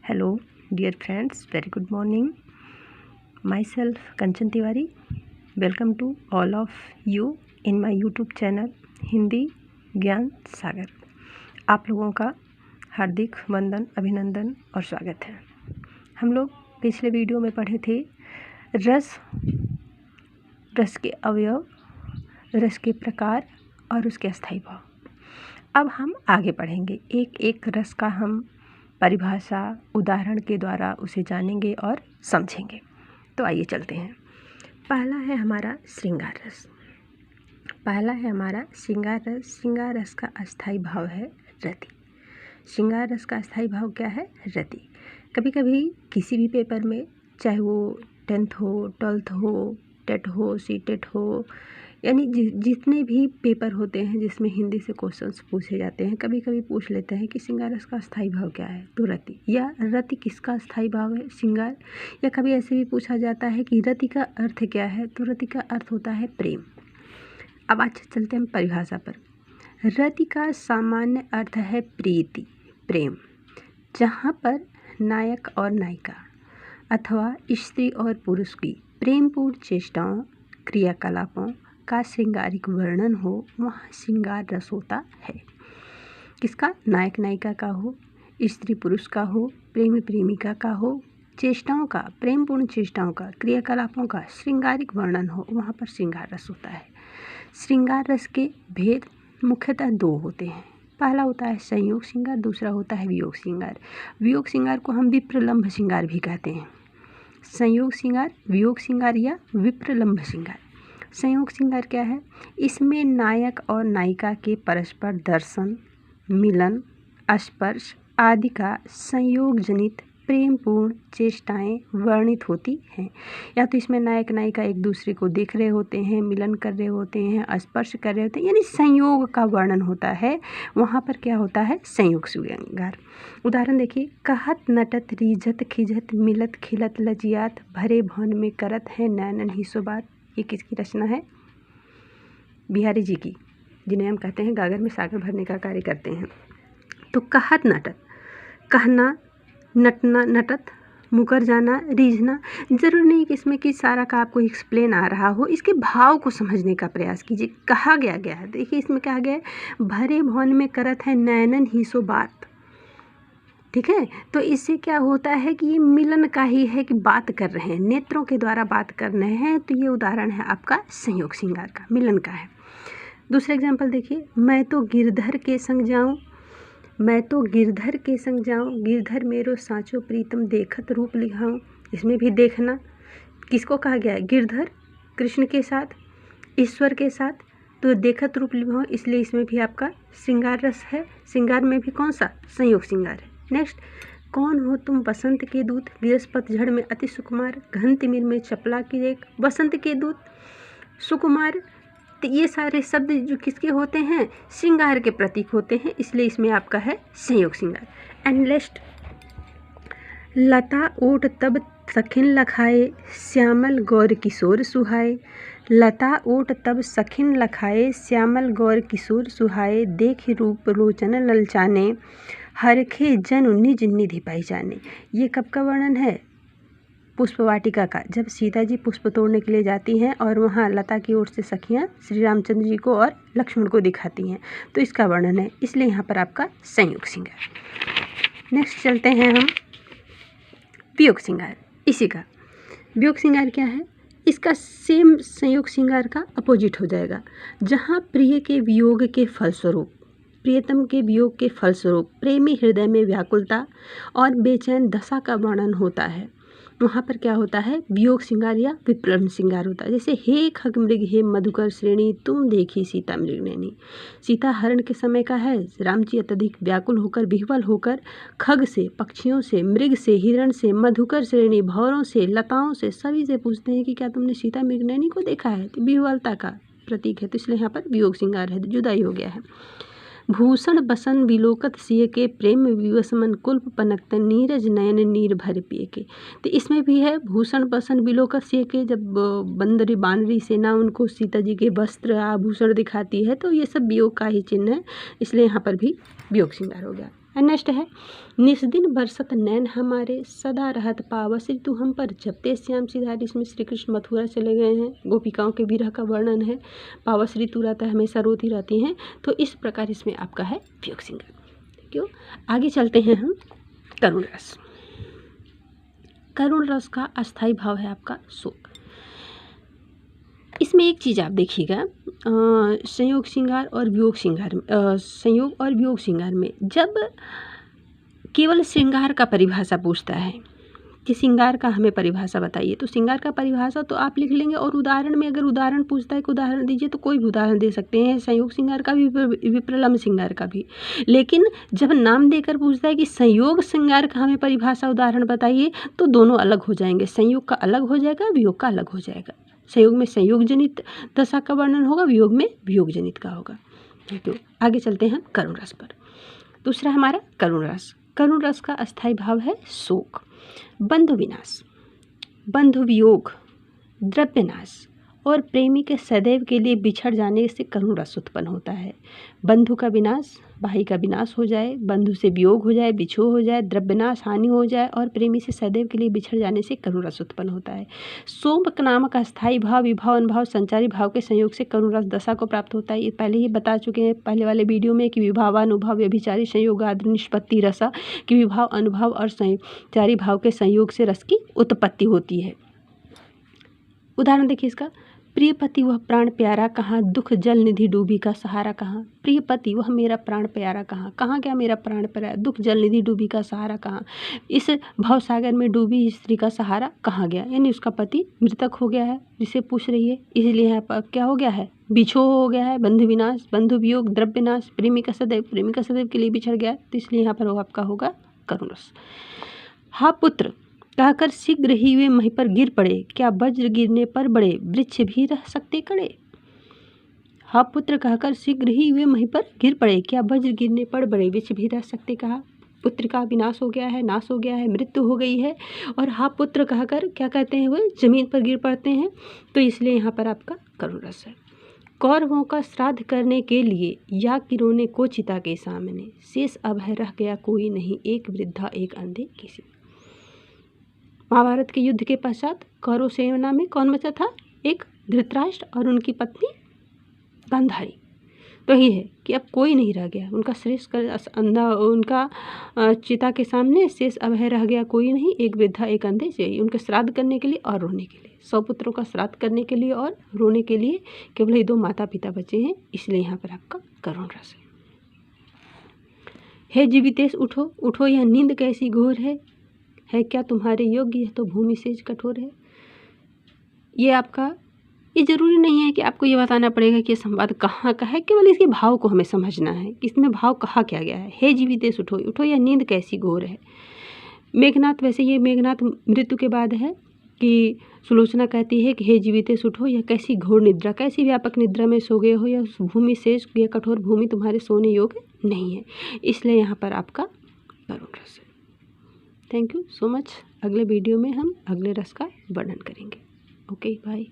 Hello, dear friends. Very good morning. Myself, Kanchan Tiwari. Welcome to all of you in my YouTube channel Hindi ज्ञान सागर। आप लोगों का हार्दिक वंदन, अभिनंदन और स्वागत है। हम लोग पिछले वीडियो में पढ़े थे रस के अवयव, रस के प्रकार और उसके अस्थायी भाव। अब हम आगे पढ़ेंगे, एक एक रस का हम परिभाषा उदाहरण के द्वारा उसे जानेंगे और समझेंगे। तो आइए चलते हैं। पहला है हमारा श्रृंगार रस। श्रृंगार रस का अस्थायी भाव है रति। श्रृंगार रस का अस्थायी भाव क्या है? रति। कभी कभी किसी भी पेपर में, चाहे वो 10th हो, 12th हो, टेट हो, सीटेट हो, यानी जितने भी पेपर होते हैं जिसमें हिंदी से क्वेश्चंस पूछे जाते हैं, कभी कभी पूछ लेते हैं कि श्रृंगार रस का अस्थायी भाव क्या है, तो रति। या रति किसका अस्थायी भाव है? श्रृंगार। या कभी ऐसे भी पूछा जाता है कि रति का अर्थ क्या है, तो रति का अर्थ होता है प्रेम। अब आज चलते हैं परिभाषा पर। रति का सामान्य अर्थ है प्रीति, प्रेम, जहाँ पर नायक और नायिका अथवा स्त्री और पुरुष की प्रेमपूर्ण चेष्टाओं, क्रियाकलापों का श्रृंगारिक वर्णन हो, वहाँ श्रृंगार रस होता है। किसका? नायक नायिका का हो, स्त्री पुरुष का हो, प्रेमी प्रेमिका का हो, चेष्टाओं का, प्रेमपूर्ण चेष्टाओं का, क्रियाकलापों का श्रृंगारिक वर्णन हो, वहाँ पर श्रृंगार रस होता है। श्रृंगार रस के भेद मुख्यतः दो होते हैं। पहला होता है संयोग श्रृंगार, दूसरा होता है वियोग श्रृंगार। वियोग श्रृंगार को हम विप्रलंभ श्रृंगार भी कहते हैं। संयोग श्रृंगार, वियोग श्रृंगार या विप्रलंभ श्रृंगार। संयोग श्रृंगार क्या है? इसमें नायक और नायिका के परस्पर दर्शन, मिलन, स्पर्श आदि का संयोग जनित प्रेमपूर्ण चेष्टाएं वर्णित होती हैं। या तो इसमें नायक नायिका एक दूसरे को देख रहे होते हैं, मिलन कर रहे होते हैं, स्पर्श कर रहे होते हैं, यानी संयोग का वर्णन होता है। वहाँ पर क्या होता है? संयोग श्रृंगार। उदाहरण देखिए, कहत नटत रीझत खिझत मिलत खिलत लजियात भरे भवन में करत है नैनन ही सो बात। ये किसकी रचना है? बिहारी जी की, जिन्हें हम कहते हैं गागर में सागर भरने का कार्य करते हैं। तो कहत नटत, कहना, नटना, नटत, मुकर जाना, रीझना। जरूर नहीं कि इसमें कि सारा का आपको एक्सप्लेन आ रहा हो, इसके भाव को समझने का प्रयास कीजिए। कहा गया है, देखिए इसमें कहा गया है, भरे भवन में करत है नैनन ही सो बात। ठीक है, तो इससे क्या होता है कि ये मिलन का ही है कि बात कर रहे हैं, नेत्रों के द्वारा बात कर रहे हैं। तो ये उदाहरण है आपका संयोग श्रृंगार का, मिलन का है। दूसरा एग्जाम्पल देखिए, मैं तो गिरधर के संग जाऊँ, मैं तो गिरधर के संग जाऊँ, गिरधर मेरो साँचो प्रीतम देखत रूप लिखाऊँ। इसमें भी देखना किसको कहा गया है? गिरधर, कृष्ण के साथ, ईश्वर के साथ, तो देखत रूप लिखाऊँ, इसलिए इसमें भी आपका श्रृंगार रस है। श्रृंगार में भी कौन सा? संयोग श्रृंगार है। नेक्स्ट, कौन हो तुम बसंत के दूत, विरसपत झड़ में अति सुकुमार, घन तिमिर में चपला की रेख। बसंत के दूत, सुकुमार, तो ये सारे शब्द जो किसके होते हैं? श्रृंगार के प्रतीक होते हैं, इसलिए इसमें आपका है संयोग श्रृंगार। एंड नेक्स्ट, लता ओट तब सखिन लखाए, श्यामल गौर किशोर सुहाए। लता ओट तब सखिन लखाए, श्यामल गौर किशोर सुहाए। देख रूप लोचन ललचाने, हरखे जन निज निधि पहचाने। ये कब का वर्णन है? पुष्प वाटिका का, जब सीता जी पुष्प तोड़ने के लिए जाती हैं और वहाँ लता की ओर से सखियाँ श्री रामचंद्र जी को और लक्ष्मण को दिखाती हैं, तो इसका वर्णन है, इसलिए यहाँ पर आपका संयोग श्रृंगार। नेक्स्ट चलते हैं हम वियोग श्रृंगार। इसी का वियोग श्रृंगार क्या है? इसका सेम संयोग श्रृंगार का अपोजिट हो जाएगा, जहाँ प्रिय के वियोग के फलस्वरूप, प्रियतम के वियोग के फलस्वरूप प्रेमी हृदय में व्याकुलता और बेचैन दशा का वर्णन होता है। वहाँ पर क्या होता है? वियोग श्रृंगार या विप्रलंभ श्रृंगार होता है। जैसे हे खग मृग हे मधुकर श्रेणी, तुम देखी सीता मृगनयनी। सीता हरण के समय का है, राम जी अत्यधिक व्याकुल होकर, विह्वल होकर खग से, पक्षियों से, मृग से, हिरण से, मधुकर श्रेणी, भौरों से, लताओं से, सभी से पूछते हैं कि क्या तुमने सीता मृगनयनी को देखा है? तो विह्वलता का प्रतीक है, तो इसलिए यहाँ पर वियोग श्रृंगार है, जुदाई हो गया है। भूषण बसन विलोकत सिय के, प्रेम विवश मन कुल्प पनकत, नीरज नयन नीर भर पिय के। तो इसमें भी है भूषण बसन विलोकत सिय के, जब बंदरी बानरी सेना उनको सीता जी के वस्त्र आभूषण दिखाती है, तो ये सब वियोग का ही चिन्ह है, इसलिए यहाँ पर भी वियोग श्रृंगार हो गया। नेक्स्ट है, निस्दिन बरसत नैन हमारे, सदा रहत पावस ऋतु हम पर, जपते श्याम सिधारी। इसमें श्री कृष्ण मथुरा चले गए हैं, गोपिकाओं के विरह का वर्णन है, पावस ऋतु रहता है, हमेशा रोती रहती हैं। तो इस प्रकार इसमें आपका है वियोग श्रृंगार। क्यों, आगे चलते हैं हम करुण रस। करुण रस का अस्थाई भाव है आपका शोक। इसमें एक चीज़ आप देखिएगा, संयोग श्रृंगार और वियोग श्रृंगार, संयोग और वियोग श्रृंगार में जब केवल श्रृंगार का परिभाषा पूछता है कि श्रृंगार का हमें परिभाषा बताइए, तो श्रृंगार का परिभाषा तो आप लिख लेंगे, और उदाहरण में अगर उदाहरण पूछता है कि उदाहरण दीजिए, तो कोई भी उदाहरण दे सकते हैं, संयोग श्रृंगार का भी, विप्रलम्ब श्रृंगार का भी। लेकिन जब नाम देकर पूछता है कि संयोग श्रृंगार का हमें परिभाषा उदाहरण बताइए, तो दोनों अलग हो जाएंगे, संयोग का अलग हो जाएगा, वियोग का अलग हो जाएगा। संयोग में संयोग जनित दशा का वर्णन होगा, वियोग में वियोग जनित का होगा। तो आगे चलते हैं करुण रस पर। दूसरा हमारा करुण रस। करुण रस का अस्थाई भाव है शोक। बंधु विनाश, बंधु वियोग, द्रव्य नाश और प्रेमी के सदैव के लिए बिछड़ जाने से करुण रस उत्पन्न होता है। बंधु का विनाश, भाई का विनाश हो जाए, बंधु से वियोग हो जाए, बिछो हो जाए, द्रव्य नाश, हानि हो जाए, और प्रेमी से सदैव के लिए बिछड़ जाने से करुण रस उत्पन्न होता है। सोम नामक अस्थाई भाव, विभाव, अनुभाव, संचारी भाव के संयोग से करुण रस दशा को प्राप्त होता है। ये पहले ही बता चुके हैं पहले वाले वीडियो में कि विभावानुभाव, व्यभिचारी संयोग आदि निष्पत्ति रसा, कि विभाव, अनुभाव और संचारी भाव के संयोग से रस की उत्पत्ति होती है। उदाहरण देखिए इसका, प्रिय पति वह प्राण प्यारा कहाँ, दुख जल निधि डूबी का सहारा कहाँ। प्रिय पति वह मेरा प्राण प्यारा कहाँ, कहाँ गया मेरा प्राण प्यारा, दुख जल निधि डूबी का सहारा कहाँ, इस भव सागर में डूबी स्त्री का सहारा कहाँ गया, यानी उसका पति मृतक हो गया है, जिसे पूछ रही है, इसलिए यहाँ पर क्या हो गया है, बिछो हो गया है, बंधु विनाश, बंधु वियोग, द्रव्य नाश, प्रेमी का सदैव के लिए बिछड़ गया, तो इसलिए यहाँ पर वो आपका होगा करुण रस। हा पुत्र कहकर शीघ्र ही वे मही पर गिर पड़े, क्या वज्र गिरने पर बड़े वृक्ष भी रह सकते खड़े। हा पुत्र कहकर शीघ्र ही वे मही पर गिर पड़े, क्या वज्र गिरने पर बड़े वृक्ष भी रह सकते। कहा पुत्र का विनाश हो गया है, नाश हो गया है, मृत्यु हो गई है, और हा पुत्र कहकर क्या कहते हैं, वे जमीन पर गिर पड़ते हैं, तो इसलिए यहाँ पर आपका करुण रस है। कौरवों का श्राद्ध करने के लिए या किरोने को चिता के सामने, शेष अब है रह गया कोई नहीं, एक वृद्धा एक अंधे किसी। महाभारत के युद्ध के पश्चात कौरव सेना में कौन बचा था, एक धृतराष्ट्र और उनकी पत्नी गांधारी। तो यही है कि अब कोई नहीं रह गया, उनका श्रेष्ठ अंधा, उनका चिता के सामने शेष अब है रह गया कोई नहीं, एक वृद्धा एक अंधे चाहिए, उनके श्राद्ध करने के लिए और रोने के लिए, 100 पुत्रों का श्राद्ध करने के लिए और रोने के लिए केवल ही 2 माता पिता बचे हैं, इसलिए यहाँ पर आपका करुण रस है। हे जीवितेश उठो, उठो यह नींद कैसी घोर है क्या तुम्हारे योग्य, यह तो भूमि सेज कठोर है। ये आपका, ये ज़रूरी नहीं है कि आपको ये बताना पड़ेगा कि ये संवाद कहाँ का है, केवल इसके भाव को हमें समझना है कि इसमें भाव कहा क्या गया है। हे जीवितेश उठो, उठो यह नींद कैसी घोर है। मेघनाथ, वैसे ये मेघनाथ मृत्यु के बाद है कि सुलोचना कहती है कि हे जीवितेश उठो, यह कैसी घोर निद्रा, कैसी व्यापक निद्रा में सो गए हो, यह भूमि सेज, यह कठोर भूमि तुम्हारे सोने योग्य नहीं है, इसलिए यहाँ पर आपका करुण रस है। Thank you so much. अगले वीडियो में हम अगले रस का वर्णन करेंगे। Okay bye.